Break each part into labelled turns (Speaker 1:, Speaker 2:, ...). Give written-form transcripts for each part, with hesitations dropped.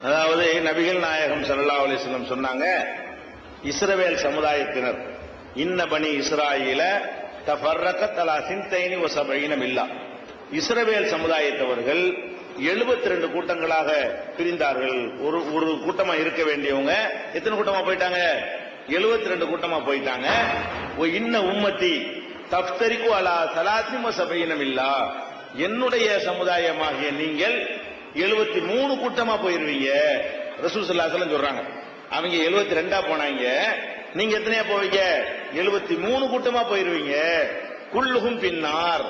Speaker 1: அதாவது நபிகள் நாயகம் ஸல்லல்லாஹு அலைஹி வஸல்லம் சொன்னாங்க, இஸ்ரவேல் சமுதாயத்தினர் இன்ன பனி இஸ்ராயீல தஃபர்ரகத் அலா சின்தைனி வ சபஈன மில்லா, இஸ்ரவேல் சமுதாயத்தவர்கள் 72 கூட்டங்களாக பிரிந்தார்கள். ஒரு கூட்டமா இருக்க வேண்டியவங்க எத்தனை கூட்டமா போயிட்டாங்க? 72 கூட்டமா போயிட்டாங்க. இன்ன உம்மத்தி தஃப்தரிகு அலா ஸலாத்தின் வ சபஈன மில்லா, என்னுடைய சமுதாயமாகிய நீங்கள் 73 கூட்டமா போயிருவீங்க. ரசூல் ஸல்லல்லாஹு அலைஹி வஸல்லம் சொல்றாங்க. அவங்க 72ஆ போனாங்க, நீங்க எத்தனையா போவீங்க? 73 கூட்டமா போயிருவீங்க. குல்லுஹும் பின்னார்,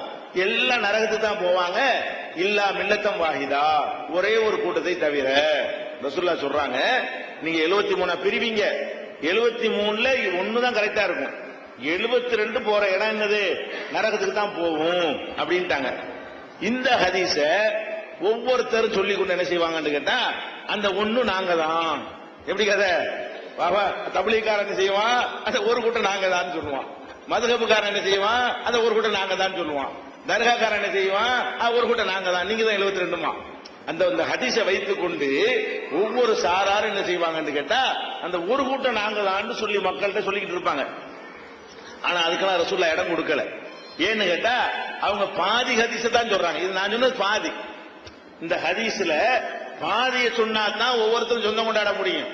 Speaker 1: எல்லாம் நரகத்துக்கு தான் போவாங்க. இல்லா மில்லத்தம் வாஹிதா, ஒரே ஒரு கூட்டத்தை தவிர. ரசூலுல்லாஹ் சொல்றாங்க, நீங்க 73 பிரிவீங்க, 73ல ஒண்ணுதான் கரெக்டா இருக்கும். 72 போற இடம் என்னது? நரகத்துக்கு தான் போகும் அப்படின்ட்டாங்க. இந்த ஹதீஸ ஒவ்வொருத்தரும் சொல்லி கொண்டு என்ன செய்வாங்கன்னு கேட்டா, அந்த ஒண்ணு நாங்க தான். எப்படி கதை? பாபா தப்லீகாரன் என்ன செய்வான்? அந்த ஒரு கூட்டம் நாங்க தான் சொல்லுவான். மதுஹபுக்காரன் என்ன செய்வான்? அந்த ஒரு கூட்டம் நாங்க தான் சொல்லுவான். தர்காக்காரன் என்ன செய்வான்? ஒரு கூட்டம் நாங்க தான். நீங்க தான் 72மா. அந்த ஹதீஸை வைத்துக் கொண்டு ஒவ்வொரு சாராரும் என்ன செய்வாங்கன்னு கேட்டா, அந்த ஒரு கூட்டம் நாங்க தான் சொல்லி மக்கள்கிட்ட சொல்லிக்கிட்டு இருப்பாங்க. ஆனா அதுக்கெல்லாம் ரசூலுல்லாஹ் இடம் கொடுக்கல. ஏன்னு கேட்டா, அவங்க பாதி ஹதீஸை தான் சொல்றாங்க. இது நான் சொன்னது பாதி. இந்த ஹதீஸ்ல பாதியை சொன்னா தான் ஒவ்வொருத்தரும் சொந்தம் கொண்டாட முடியும்.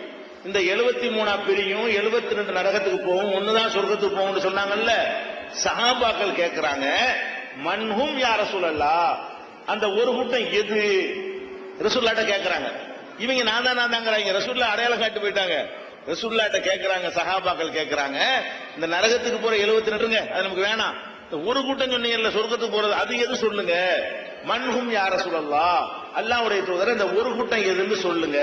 Speaker 1: இந்த 73 பிரியும், 72 நரகத்துக்கு போகும், ஒண்ணுதான் சொர்க்கத்துக்கு போகும்னு சொன்னாங்கல்ல. சஹாபாக்கள் கேட்கிறாங்க, மன்ஹும் யா ரசூலல்லாஹ், அந்த ஒரு கூட்டம் எது? ரசூலுல்லாஹ்ட்ட கேட்கிறாங்க. இவங்க நான் தாங்கிறாங்க. ரசூலுல்லாஹ் அடையாளம் காட்டி போயிட்டாங்க. ரசூலுல்லாஹ்ட்ட கேட்கிறாங்க, சஹாபாக்கள் கேட்கிறாங்க, இந்த நரகத்துக்கு போற 72ங்க அது நமக்கு வேணாம், ஒரு கூட்டம் சொன்னீங்கல்ல சொர்க்கத்துக்கு போறது, அது எது சொல்லுங்க. மன்ஹும் யா ரசூலல்லாஹ், அல்லாஹ்வுடைய தூதரே இந்த ஒரு கூட்டம் எதுன்னு சொல்லுங்க.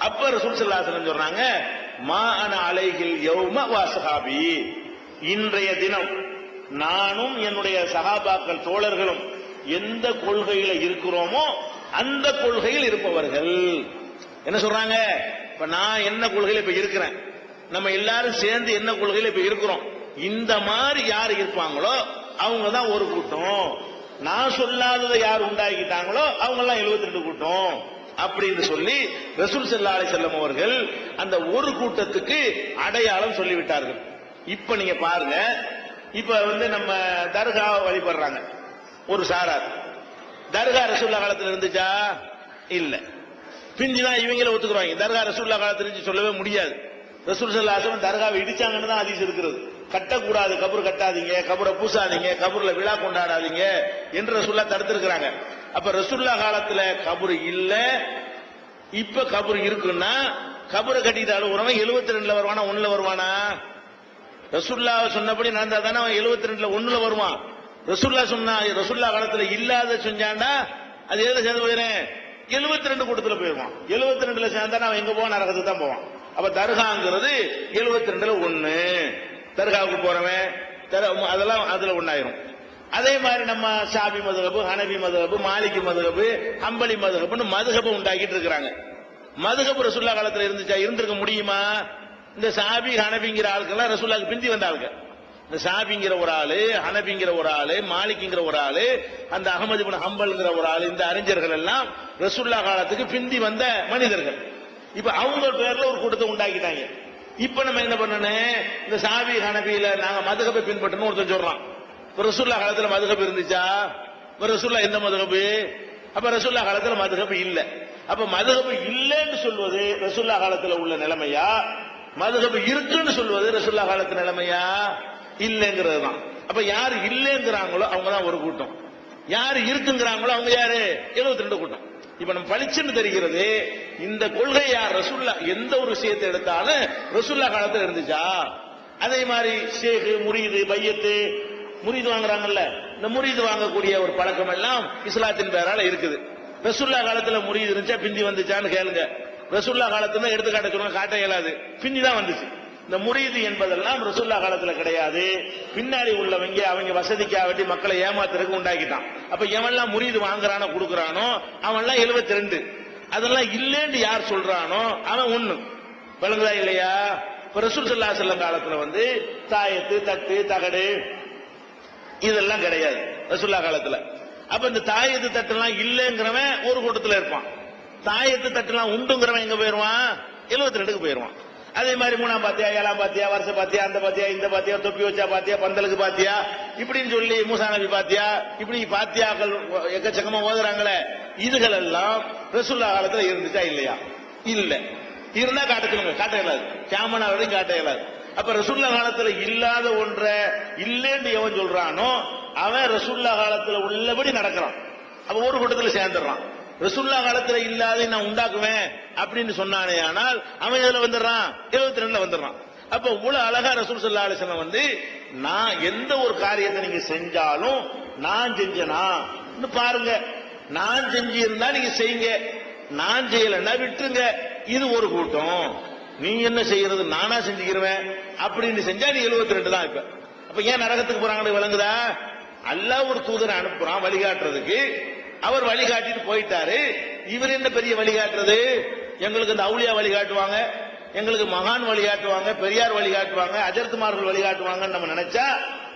Speaker 1: அப்ப ரசூல் ஸல்லல்லாஹு அலைஹி வஸல்லம் சொல்றாங்க, மா அன அலைஹில் யௌம வ அஸ்ஹாபி, இன்றைய தினம் நானும் என்னுடைய சஹாபாக்கள் தோழர்களும் எந்த கொள்கையில இருக்கிறோமோ அந்த கொள்கையில் இருப்பவர்கள். என்ன சொல்றாங்க? இப்ப நான் என்ன கொள்கையில இப்ப இருக்கிறேன், நம்ம எல்லாரும் சேர்ந்து என்ன கொள்கையில இப்ப இருக்கிறோம், இந்த மாதிரி யார் இருப்பாங்களோ அவங்க தான் ஒரு கூட்டம். நான் சொல்லாததை யார் உண்டாக்கிட்டாங்களோ அவங்க எல்லாம் 72 கூட்டம் அப்படின்னு சொல்லி ரசூல் ஸல்லல்லாஹு அலைஹி வஸல்லம் அவர்கள் அந்த ஒரு கூட்டத்துக்கு அடையாளம் சொல்லிவிட்டார்கள். இப்ப நீங்க பாருங்க, இப்ப நம்ம தர்கா வழிபடுறாங்க ஒரு சாரார். தர்கா ரசூலுல்லாஹ் காலத்துல இருந்துச்சா? இல்ல. பிஞ்சுதான் இவங்கள ஒத்துக்குறாங்க. தர்கா ரசூலுல்லாஹ் காலத்துல இருந்து சொல்லவே முடியாது. ரசூல் ஸல்லல்லாஹு அலைஹி வஸல்லம் தர்காவை இடிச்சாங்கன்னு தான் ஹதீஸ் இருக்கிறது. கட்டக்கூடாது, கபர் கட்டாதீங்க, கபரை பூசாதீங்க, கபர்ல விழா கொண்டாடாதீங்க என்று ரசூலுல்லாஹ் தடுத்திருக்கிறாங்க. அப்ப ரசூலுல்லாஹ் காலத்துல கபர் இல்ல, இப்ப கபர் இருக்குன்னா கபரை கட்டிட்டு அழுகுறவன் 72ல வருவானா 1ல வருவானா? ரசூலுல்லாஹ் சொன்னபடி நடந்தா தானே அவன் 72ல 1ல வருவான். ரசூலுல்லாஹ் காலத்துல இல்லாத செஞ்சாண்டா அது எதுல சேர்ந்து போயிடுறேன்? 72 கூட்டத்துல போயிருவான். 72ல சேர்ந்தானா அவன் எங்க போவான்? நரகத்துக்கு தான் போவான். அப்ப தர்காங்கிறது 72ல 1. தர்காவுக்கு போறவன் அதெல்லாம் அதுல ஒண்ணாயிரும். அதே மாதிரி நம்ம ஷாபி மதுஹப், ஹனபி மதுஹப், மாலிகி மதுஹப், ஹம்பலி மதுஹப்னு மதுஹப் உண்டாக்கிட்டு இருக்கிறாங்க. மதுஹப் ரசூலுல்லாஹ் காலத்துல இருந்துச்சா? இருந்திருக்க முடியுமா? இந்த ஷாபி ஹனபிங்கிற ஆட்கள்லாம் ரசூலுல்லாஹ்க்கு பிந்தி வந்த ஆளுங்க. இந்த ஷாபிங்கிற ஒரு ஆளு, ஹனபிங்கிற ஒரு ஆளு, மாலிகிங்கிற ஒரு ஆளு, அந்த அஹமது இப்னு ஹம்பல்ங்கிற ஒரு ஆளு, இந்த அறிஞர்கள் எல்லாம் ரசூலுல்லாஹ் காலத்துக்கு பிந்தி வந்த மனிதர்கள். இப்ப அவங்க பேர்ல ஒரு கூட்டத்தை உண்டாக்கிட்டாங்க. இப்ப நம்ம என்ன பண்ணணும்? இந்த ஷாபி ஹனபியில நாங்க மதுஹபை பின்பற்றணும் ஒருத்தன் சொல்றான். ரசூலுல்லாஹ் காலத்துல மதுஹப் இருந்துச்சா? ரசூலுல்லாஹ் எந்த மதுஹப்? அப்ப ரசூலுல்லாஹ் காலத்துல மதுஹப் இல்ல. அப்ப மதுஹப் இல்லைன்னு சொல்வது ரசூலுல்லாஹ் காலத்துல உள்ள நிலைமையா? மதுஹப் இருக்குன்னு சொல்வது ரசூலுல்லாஹ் காலத்து நிலைமையா? இல்லங்கிறது தான். அப்ப யாரு இல்லங்கிறாங்களோ அவங்க தான் ஒரு கூட்டம், யாரு இருக்குங்கிறாங்களோ அவங்க யாரு? 72 கூட்டம். இப்ப நம்ம பளிச்சுன்னு தெரிகிறது இந்த கொள்கை யார்? ரசூலுல்லாஹ் எந்த ஒரு விஷயத்தை எடுத்தாலும் ரசூலுல்லாஹ் காலத்துல இருந்துச்சா? அதே மாதிரி ஷேக், முரீது, பையத்து, முரீது வாங்குறாங்கல்ல, இந்த முரீது வாங்கக்கூடிய ஒரு பழக்கம் எல்லாம் இஸ்லாத்தின் பேரால இருக்குது. ரசூலுல்லாஹ் காலத்துல முரீது இருந்துச்சா? பிந்தி வந்துச்சான்னு கேளுங்க. ரசூலுல்லாஹ் காலத்துல எடுத்துக்காட்ட சொல்லுங்க, காட்ட இயலாது, பிந்தி தான் வந்துச்சு. இந்த முரீது என்பதெல்லாம் ரசூலுல்லாஹ் காலத்துல கிடையாது. பின்னாடி உள்ளவங்க அவங்க வசதிக்காக வேண்டி மக்களை ஏமாத்துறதுக்கு உண்டாக்கிட்டான். அப்ப எவன்லாம் முரீது வாங்குறானோ கொடுக்குறானோ அவன்லாம் 72. அதெல்லாம் இல்லேன்னு யார் சொல்றானோ அவன் 1. விளங்குதா இல்லையா? இப்ப ரசூல் ஸல்லல்லாஹு அலைஹி வஸல்லம் காலத்துல தாயத்து, தட்டு, தகடு இதெல்லாம் கிடையாது ரசூலுல்லாஹ் காலத்துல. அப்ப இந்த தாயத்து தட்டெல்லாம் இல்லங்கிறவன் ஒரு கூட்டத்துல இருப்பான். தாயத்து தட்டுலாம் உண்டுங்கிறவன் எங்க போயிருவான்? 72க்கு போயிருவான். அதே மாதிரி 3ஆம் பாத்தியா, 7ஆம் பாத்தியா, வருஷ பாத்தியா, அந்த பாத்தியா, இந்த பாத்தியா, தொப்பி வச்சா பாத்தியா, பந்தலுக்கு பாத்தியா, இப்படின்னு சொல்லி மூசா நபி பாத்தியா, இப்படி பாத்தியாக்கள் எக்கச்சக்கமா ஓதுறாங்களே, இதுகள் எல்லாம் ரசூலுல்லாஹ் காலத்துல இருந்துச்சா இல்லையா? இல்ல. இருந்தா காட்ட சொல்லுங்க. காட்ட இயலாது. கியாமத் நாள் வரைக்கும் காட்ட இயலாது. அப்ப ரசூலுல்லாஹ் காலத்துல இல்லாத ஒன்றை இல்லேன்னு எவன் சொல்றானோ அவன் ரசூலுல்லாஹ் காலத்துல உள்ளபடி நடக்கிறான். அப்ப ஒரு கூட்டத்தில் சேர்ந்துடுறான். ரசூலுல்லாஹ் காலத்துல இல்லாத நான் உண்டாக்குவேன் அப்படின்னு சொன்னானே, ஆனால் அவன் இதுல வந்துடுறான், 72ல வந்துடுறான். அப்ப இவ்வளவு அழகா ரசூல் ஸல்லல்லாஹு அலைஹி வஸல்லம் வந்து, நான் எந்த ஒரு காரியத்தை நீங்க செஞ்சாலும் நான் செஞ்சனா பாருங்க, நான் செஞ்சு இருந்தா நீங்க செய்யுங்க, நான் செய்யலன்னா விட்டுருங்க. இது ஒரு கூட்டம். நீ என்ன செய்யறது, நானா செஞ்சுக்கிறேன் அப்படின்னு செஞ்சா நீ 72 தான். இப்ப அப்ப ஏன் நரகத்துக்கு போறாங்கன்னு விளங்குதா? அல்லாஹ் ஒரு தூதரை அனுப்புறான் வழிகாட்டுறதுக்கு. அவர் வழிகாட்டிட்டு போயிட்டாரு. இவர் என்ன பெரிய வழிகாட்டுறது? எங்களுக்கு இந்த அவுலியா வழிகாட்டுவாங்க, எங்களுக்கு மகான் வழிகாட்டுவாங்க, பெரியார் வழிகாட்டுவாங்க, அஜர்த்துமார்கள் வழிகாட்டுவாங்கன்னு நம்ம நினைச்சா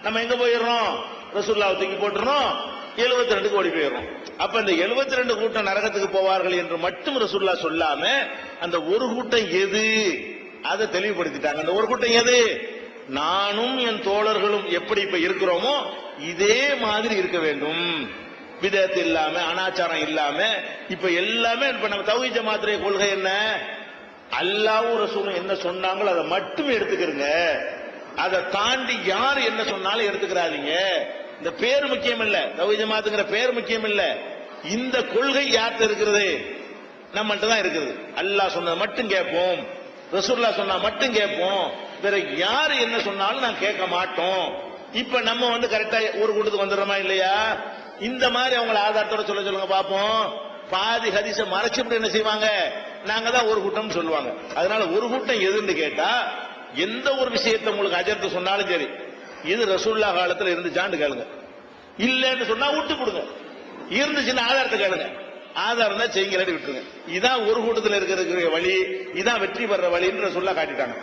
Speaker 1: நம்ம எங்க போயிடுறோம்? ரசூலுல்லாஹ் தூக்கி போட்டுறோம், 72க்கு ஓடி போயிடுறோம். அப்ப இந்த 72 கூட்டம் நரகத்துக்கு போவார்கள் என்று மட்டும் ரசூலுல்லாஹ் சொல்லாம அந்த ஒரு கூட்டம் எது அதை தெளிவுபடுத்திட்டாங்க. அந்த ஒரு கூட்டம் எது? நானும் என் தோழர்களும் எப்படி இப்ப இருக்கிறோமோ இதே மாதிரி இருக்க வேண்டும். விதத்து இல்லாம, அனாச்சாரம் இல்லாம, இப்ப எல்லாமே இப்ப நம்ம தௌஹீத் ஜமாத்துடைய கொள்கை என்ன? அல்லாஹ்வும் ரசூலும் என்ன சொன்னாங்களோ அதை மட்டும் எடுத்துக்கிறங்க. அதை தாண்டி யார் என்ன சொன்னாலும் எடுத்துக்கிறாதீங்க. இந்த பேர் முக்கியம் இல்ல, தௌஹீத் ஜமாத்துங்கிற பேர் முக்கியம் இல்ல, இந்த கொள்கை யார்கிட்ட இருக்கிறது? நம்மள்ட்ட தான் இருக்குது. அல்லாஹ் சொன்னதை மட்டும் கேட்போம், ரசூலுல்லாஹ் சொன்னா மட்டும் கேட்போம், வேற யாரு என்ன சொன்னாலும் நான் கேட்க மாட்டோம். இப்ப நம்ம வந்து கரெக்டா ஒரு கூட்டத்துக்கு வந்துடுறோமா இல்லையா? இந்த மாதிரி அவங்களை ஆதாரத்தோட சொல்லுங்க பாப்போம். பாதி ஹதீஸ மறைச்சுட்டு என்ன செய்வாங்க? நாங்க தான் ஒரு கூட்டம் சொல்லுவாங்க. அதனால ஒரு கூட்டம் எதுன்னு கேட்டா, எந்த ஒரு விஷயத்தை உங்களுக்கு அஜர்த்து சொன்னாலும் சரி, இது ரசூலுல்லாஹ் காலத்துல இருந்துச்சான்னு கேளுங்க. இல்லன்னு சொன்னா விட்டு கொடுங்க. இருந்துச்சுன்னா ஆதாரத்தை கேளுங்க. ஆதாரம் தான் செய்யுங்க, விட்டுருங்க. இதான் ஒரு கூட்டத்தில் இருக்கிற வழி, இதான் வெற்றி பெற வழின்னு ரசூலுல்லாஹ் காட்டிட்டாங்க.